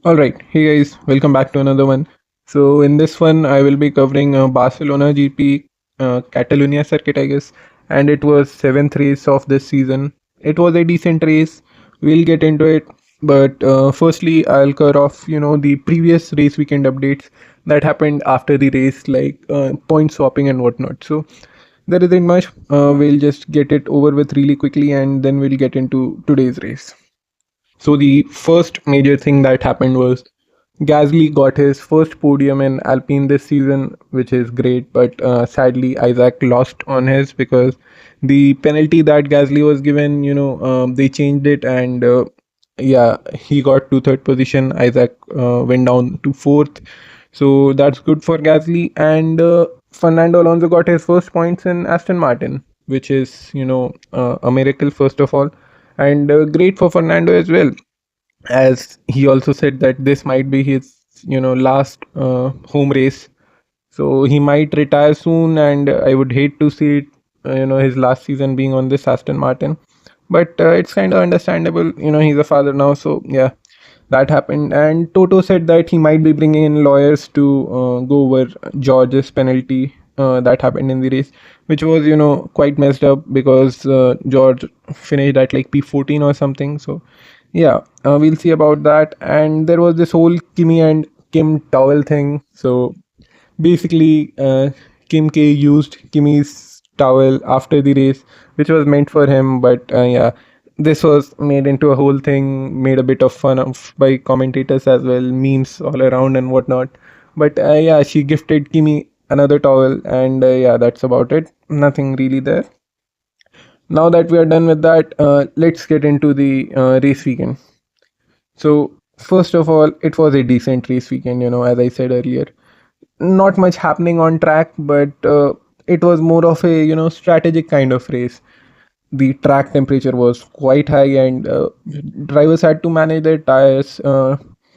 All right, hey guys, welcome back to another one. So in this one, I will be covering Barcelona GP Catalunya circuit, I guess, and it was seventh race of this season. It was a decent race. We'll get into it, but firstly, I'll cover off the previous race weekend updates that happened after the race, like point swapping and whatnot. So there isn't much. We'll just get it over with really quickly, and then we'll get into today's race. So the first major thing that happened was Gasly got his first podium in Alpine this season, which is great. But sadly, Isaac lost on his because the penalty that Gasly was given, they changed it, and yeah, he got to third position. Isaac went down to fourth, so that's good for Gasly. And Fernando Alonso got his first points in Aston Martin, which is a miracle first of all, and great for Fernando as well, as he also said that this might be his last home race, so he might retire soon, and I would hate to see it, his last season being on this Aston Martin. But it's kind of understandable, he's a father now, so yeah, that happened. And Toto said that he might be bringing in lawyers to go over George's penalty that happened in the race, which was quite messed up because George finished at like P14 or something. So yeah, we'll see about that. And there was this whole Kimi and Kim towel thing. So basically, Kim K used Kimi's towel after the race, which was meant for him. But yeah, this was made into a whole thing, made a bit of fun of by commentators as well, memes all around and whatnot. But yeah, she gifted Kimi another towel, and yeah, that's about it. Nothing really there. Now that we are done with that, let's get into the race weekend. So first of all, it was a decent race weekend. As I said earlier, not much happening on track, but it was more of a strategic kind of race. The track temperature was quite high, and drivers had to manage their tires.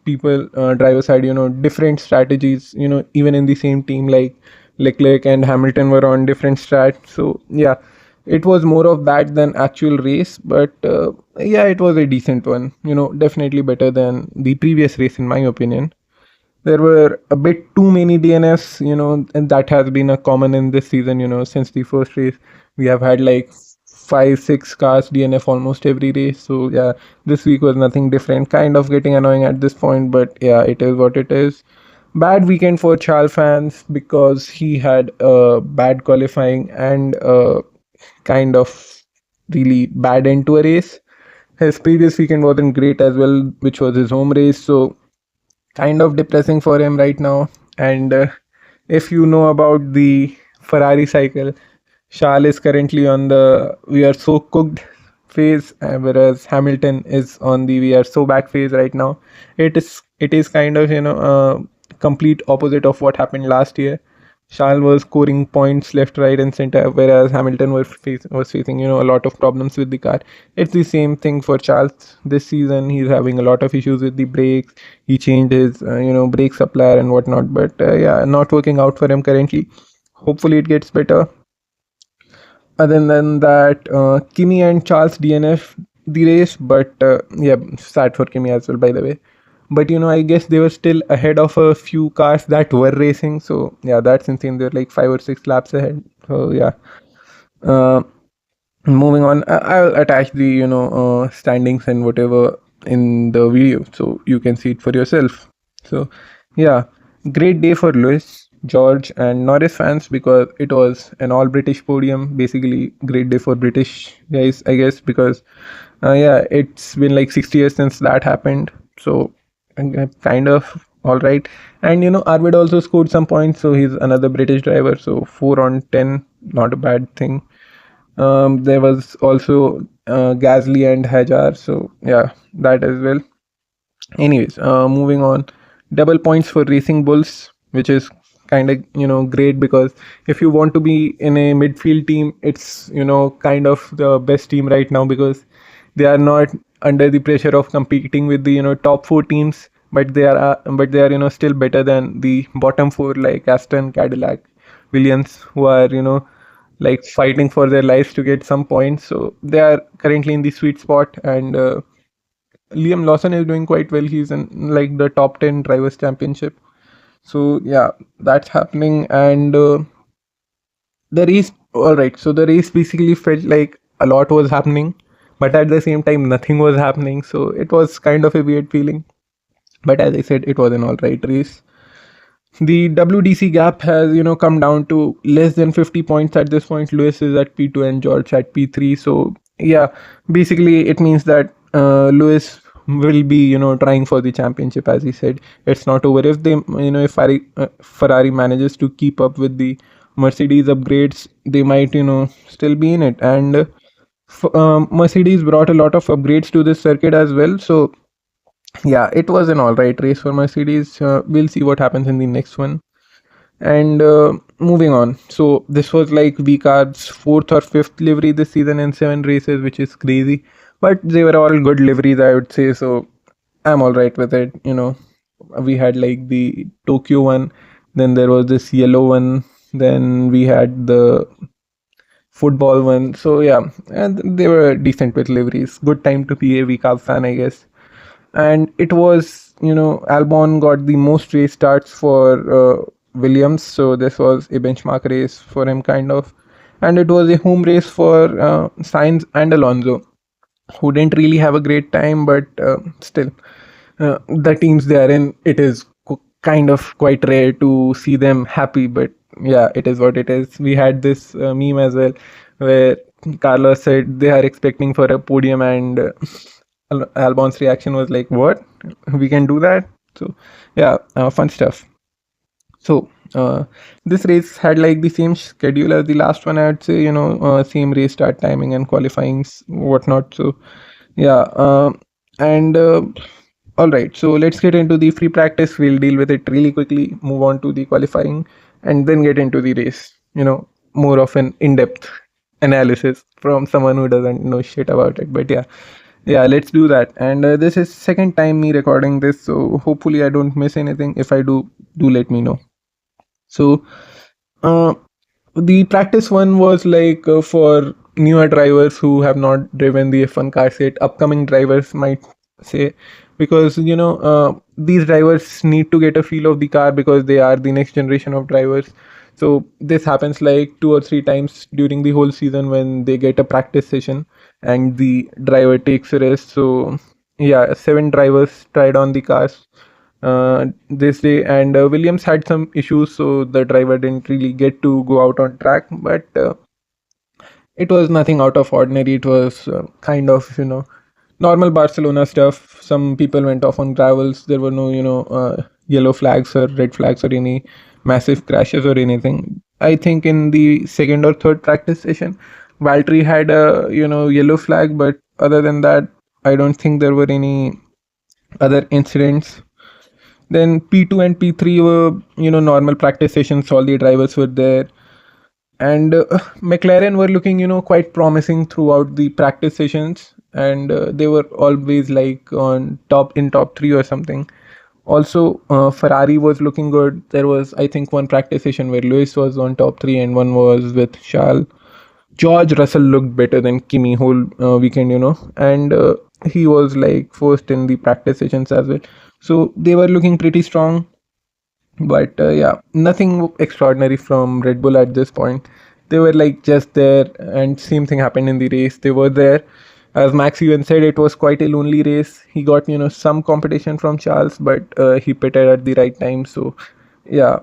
People Drivers had different strategies, even in the same team, like Leclerc and Hamilton were on different strats. So yeah, it was more of that than actual race, but yeah, it was a decent one, definitely better than the previous race in my opinion. There were a bit too many DNFs, and that has been a common in this season. Since the first race, we have had like five, six cars DNF almost every race. So yeah, this week was nothing different. Kind of getting annoying at this point, but yeah, it is what it is. Bad weekend for Charles fans because he had a bad qualifying and a kind of really bad end to a race. His previous weekend wasn't great as well, which was his home race. So kind of depressing for him right now. And if you know about the Ferrari cycle, Charles is currently on the "we are so cooked" phase, whereas Hamilton is on the "we are so bad" phase right now. It is kind of complete opposite of what happened last year. Charles was scoring points left, right, and center, whereas Hamilton was facing a lot of problems with the car. It's the same thing for Charles this season. He's having a lot of issues with the brakes. He changed his brake supplier and whatnot, but yeah, not working out for him currently. Hopefully, it gets better. Other than that, Kimi and Charles DNF the race, but yeah, sad for Kimi as well, by the way. But I guess they were still ahead of a few cars that were racing. So yeah, that's insane. They're like 5 or 6 laps ahead. So yeah. Uh, Moving on, I'll attach the standings and whatever in the video, so you can see it for yourself. So yeah, great day for Lewis, George, and Norris fans because it was an all British podium. Basically, great day for British guys, I guess, because yeah, it's been like 60 years since that happened. So kind of all right. And Arvid also scored some points, so he's another British driver. So 4 on 10, not a bad thing. There was also Gasly and Hajar, so yeah, that as well. Anyways, moving on, double points for Racing Bulls, which is kind of great because if you want to be in a midfield team, it's kind of the best team right now because they are not under the pressure of competing with the top four teams, but they are still better than the bottom four like Aston, Cadillac, Williams, who are like fighting for their lives to get some points. So they are currently in the sweet spot, and Liam Lawson is doing quite well. He's in like the top 10 drivers championship. So yeah, that's happening. And the race, all right. So the race basically felt like a lot was happening, but at the same time, nothing was happening. So it was kind of a weird feeling. But as I said, it was an all right race. The WDC gap has, come down to less than 50 points at this point. Lewis is at P2 and George at P3. So yeah, basically it means that Lewis will be, trying for the championship. As he said, it's not over. If they, if Ferrari manages to keep up with the Mercedes upgrades, they might, still be in it. And Mercedes brought a lot of upgrades to this circuit as well. So yeah, it was an all right race for Mercedes. We'll see what happens in the next one. And moving on. So this was like VCARB's fourth or fifth livery this season in 7 races, which is crazy. But they were all good liveries, I would say. So I'm all right with it. We had like the Tokyo one, then there was this yellow one, then we had the football one. So yeah, and they were decent with liveries. Good time to be a VCARB fan, I guess. And it was, Albon got the most race starts for Williams, so this was a benchmark race for him, kind of. And it was a home race for Sainz and Alonso, who didn't really have a great time, but still, the teams they are in, it is kind of quite rare to see them happy. But yeah, it is what it is. We had this meme as well, where Carlos said they are expecting for a podium, and Albon's reaction was like, "What? We can do that?" So yeah, fun stuff. So this race had like the same schedule as the last one. I'd say, same race start timing and qualifying, whatnot. So yeah, and all right. So let's get into the free practice. We'll deal with it really quickly. Move on to the qualifying, and then get into the race. More of an in-depth analysis from someone who doesn't know shit about it. But yeah, let's do that. And this is second time me recording this, so hopefully I don't miss anything. If I do let me know. So uh, the practice one was like for newer drivers who have not driven the F1 cars yet. Upcoming drivers might say, because these drivers need to get a feel of the car because they are the next generation of drivers. So this happens like 2 or 3 times during the whole season when they get a practice session and the driver takes a rest. So yeah, 7 drivers tried on the cars this day, and Williams had some issues, so the driver didn't really get to go out on track. But it was nothing out of ordinary. It was kind of, normal Barcelona stuff. Some people went off on gravels. There were no, yellow flags or red flags or any massive crashes or anything. I think in the second or third practice session, Valtteri had a, yellow flag, but other than that, I don't think there were any other incidents. Then P2 and P3 were, normal practice sessions. All the drivers were there, and McLaren were looking, quite promising throughout the practice sessions, and they were always like on top 3 or something. Also, Ferrari was looking good. There was, I think, one practice session where Lewis was on top 3, and one was with Charles. George Russell looked better than Kimi whole weekend, and he was like first in the practice sessions as well. So they were looking pretty strong, but yeah, nothing extraordinary from Red Bull at this point. They were like just there, and same thing happened in the race. They were there. As Max even said, it was quite a lonely race. He got, some competition from Charles, but he pitted at the right time. So yeah,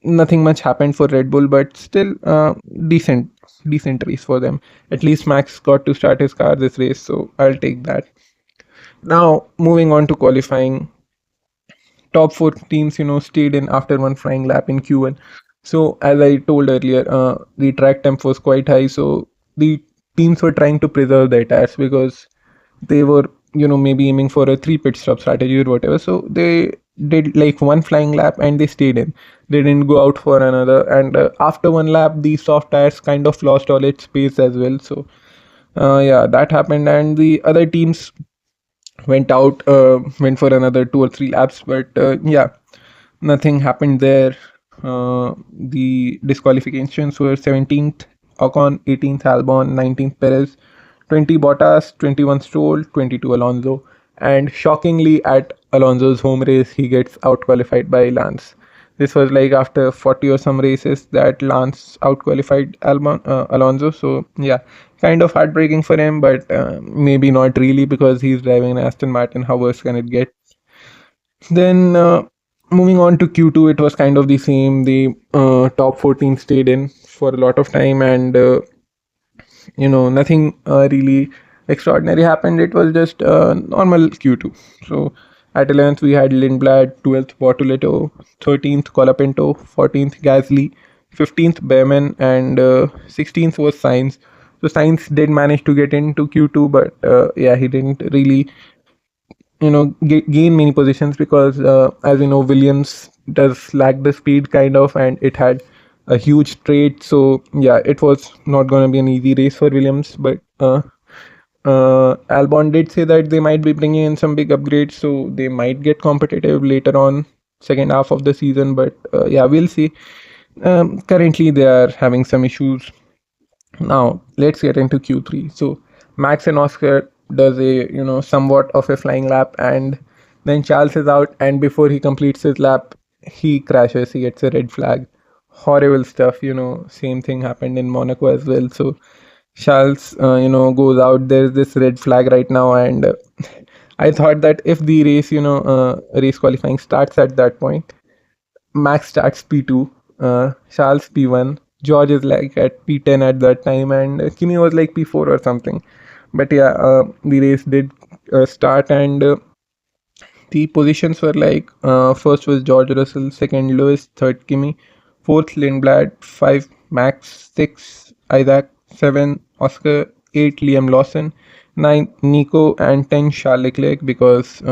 nothing much happened for Red Bull, but still decent race for them. At least Max got to start his car this race, so I'll take that. Now moving on to qualifying. Top 4 teams, stayed in after one flying lap in Q1. So as I told earlier, the track temp was quite high, so the teams were trying to preserve their tires because they were, maybe aiming for a 3 pit stop strategy or whatever. So they did like one flying lap and they stayed in. They didn't go out for another. And after one lap, the soft tires kind of lost all its space as well. So yeah, that happened, and the other teams went for another 2 or 3 laps, but yeah, nothing happened there. The disqualifications were 17th Ocon, 18th Albon, 19th Perez, 20 Bottas, 21 Stroll, 22 Alonso, And shockingly, at Alonso's home race, he gets outqualified by Lance. This was like after 40 or some races that Lance outqualified Alonso. So yeah, kind of heartbreaking for him, but maybe not really because he's driving an Aston Martin. How worse can it get? Then moving on to Q2, it was kind of the same. The top 14 stayed in for a lot of time, and nothing really extraordinary happened. It was just normal Q2. So at 11th we had Lindblad, 12th Bortoleto, 13th Colapinto, 14th Gasly, 15th Behrman, and 16th was Sainz. So Sainz did manage to get into Q2, but yeah, he didn't really gain many positions because as you know, Williams does lack the speed kind of, and it had a huge straight. So yeah, it was not going to be an easy race for Williams, but Albon did say that they might be bringing in some big upgrades, so they might get competitive later on second half of the season. But yeah, we'll see. Currently they are having some issues. Now let's get into Q3. So Max and Oscar does a somewhat of a flying lap, and then Charles is out, and before he completes his lap, he crashes. He gets a red flag. Horrible stuff. Same thing happened in Monaco as well. So Charles, goes out. There's this red flag right now, and I thought that if the race, race qualifying starts at that point, Max starts P2, Charles P1, George is like at P10 at that time, and Kimi was like P4 or something. But yeah, the race did start, and the positions were like first was George Russell, second Lewis, third Kimi, fourth Lindblad, five Max, six Isaac, seven Oscar, eight Liam Lawson, nine Nico, and 10 Charles Leclerc because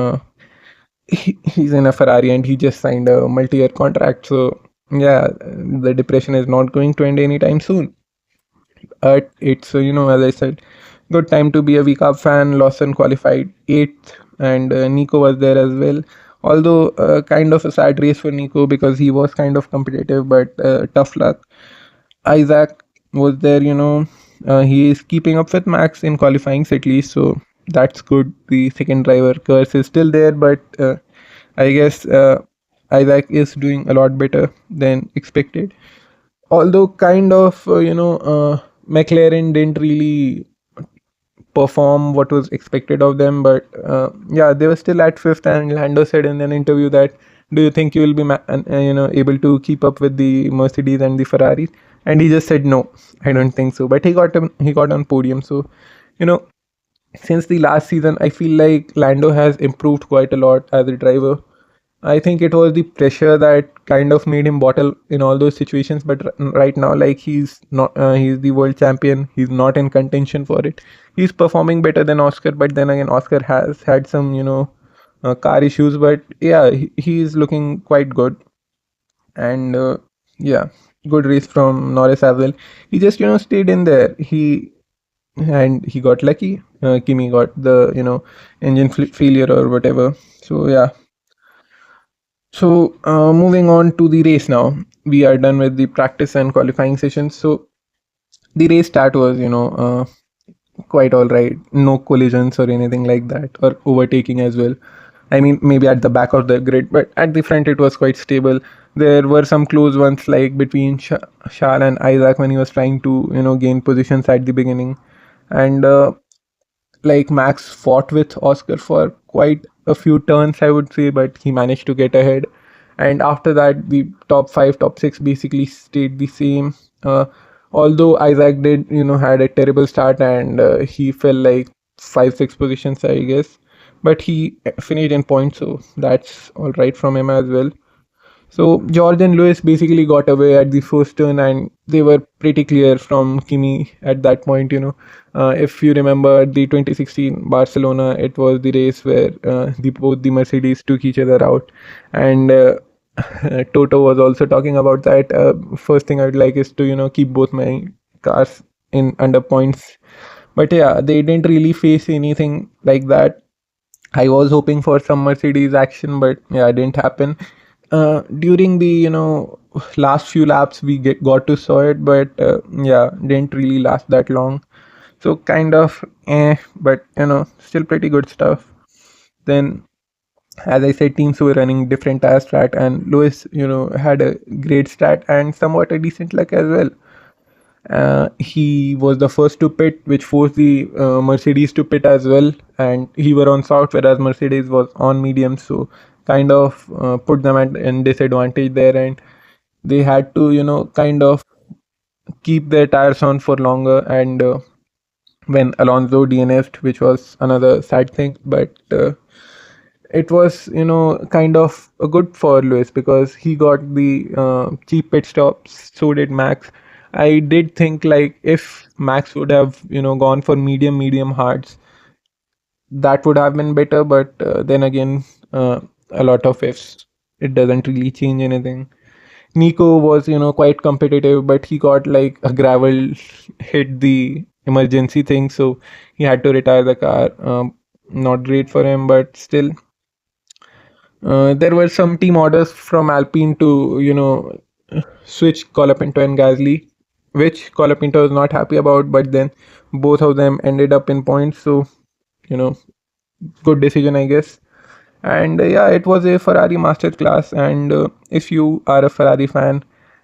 he's in a Ferrari and he just signed a multi-year contract. So yeah, the depression is not going to end anytime soon. It's as I said, good time to be a VCAP fan. Lawson qualified eighth, and Nico was there as well. Although kind of a sad race for Nico because he was kind of competitive, but tough luck. Isaac was there. He is keeping up with Max in qualifying at least, so that's good. The second driver curse is still there, but I guess Isaac is doing a lot better than expected. Although kind of McLaren didn't really perform what was expected of them, but yeah, they were still at fifth. And Lando said in an interview that, "Do you think you will be able to keep up with the Mercedes and the Ferraris?" And he just said, "No, I don't think so." But he got on podium. So you know since the last season, I feel like Lando has improved quite a lot as a driver. I think it was the pressure that kind of made him bottle in all those situations. But right now, like he's not, he's the world champion. He's not in contention for it. He's performing better than Oscar, but then again, Oscar has had some, car issues. But yeah, he's looking quite good. And yeah, good race from Norris as well. He just, stayed in there. He got lucky. Kimi got the, engine failure or whatever. So yeah, so moving on to the race now. We are done with the practice and qualifying sessions. So the race start was, quite all right. No collisions or anything like that, or overtaking as well. I mean, maybe at the back of the grid, but at the front it was quite stable. There were some close ones like between Shah and Isaac when he was trying to, gain positions at the beginning, and like Max fought with Oscar for quite a few turns, I would say, but he managed to get ahead. And after that, the top five, top six basically stayed the same. Although Isaac did, had a terrible start and he fell like five, six positions, I guess. But he finished in points, so that's all right from him as well. So George and Lewis basically got away at the first turn, and they were pretty clear from Kimi at that point. If you remember the 2016 Barcelona, it was the race where both the Mercedes took each other out, and Toto was also talking about that. First thing I would like is to keep both my cars in under points, but yeah, they didn't really face anything like that. I was hoping for some Mercedes action, but yeah, it didn't happen. During the last few laps, we got to saw it, but yeah, didn't really last that long. So kind of, but still pretty good stuff. Then, as I said, teams were running different tire strat, and Lewis, had a great stat and somewhat a decent luck as well. He was the first to pit, which forced the Mercedes to pit as well, and he were on soft, whereas Mercedes was on medium, so kind of put them at a disadvantage there, and they had to, kind of keep their tires on for longer. And when Alonso DNF'd, which was another sad thing, but it was, kind of good for Lewis because he got the cheap pit stops. So did Max. I did think like if Max would have, gone for medium hards, that would have been better. But then again, a lot of ifs. It doesn't really change anything. Nico was, quite competitive, but he got like a gravel hit the emergency thing, so he had to retire the car. Not great for him, but still, there were some team orders from Alpine to, switch Colapinto and Gasly, which Colapinto was not happy about, but then both of them ended up in points, so, you know, good decision, I guess. And yeah, it was a Ferrari masterclass. And if you are a Ferrari fan,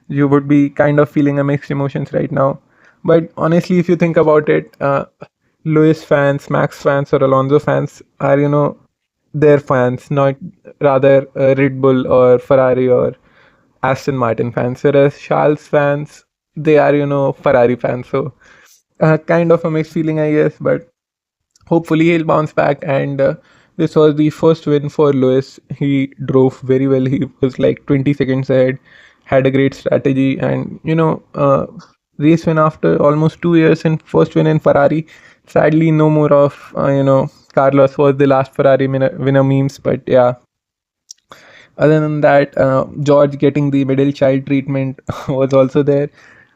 you would be kind of feeling a mixed emotions right now. But honestly, if you think about it, Lewis fans, Max fans, or Alonso fans are, their fans, not rather Red Bull or Ferrari or Aston Martin fans. Whereas Charles fans, they are, Ferrari fans. So kind of a mixed feeling, I guess. But hopefully he'll bounce back. And this was the first win for Lewis. He drove very well. He was like 20 seconds ahead, had a great strategy, and race win after almost 2 years, and first win in Ferrari. Sadly, no more of Carlos was the last Ferrari winner memes. But yeah, other than that, George getting the middle child treatment was also there.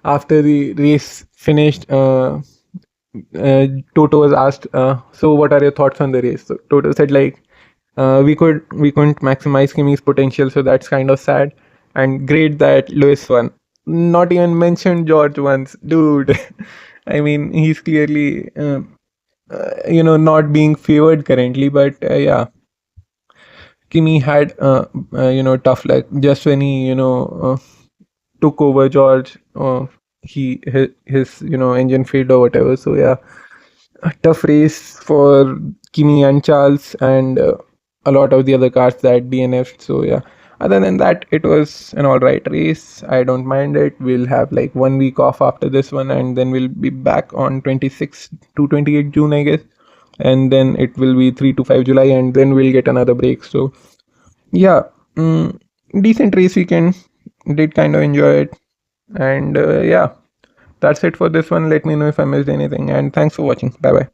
After the race finished, Toto was asked, "So what are your thoughts on the race?" So Toto said like, we couldn't maximize Kimi's potential, so that's kind of sad. And great that Lewis won. Not even mentioned George once, dude. I mean, he's clearly, not being favored currently, but yeah, Kimi had, tough luck. Just when he, took over George, his engine failed or whatever. So yeah, a tough race for Kimi and Charles, and a lot of the other cars that DNF'd. So yeah, other than that, it was an alright race. I don't mind it. We'll have like 1 week off after this one, and then we'll be back on 26 to 28 June, I guess. And then it will be 3 to 5 July, and then we'll get another break. So yeah, decent race weekend. Did kind of enjoy it. And yeah, that's it for this one. Let me know if I missed anything. And thanks for watching. Bye bye.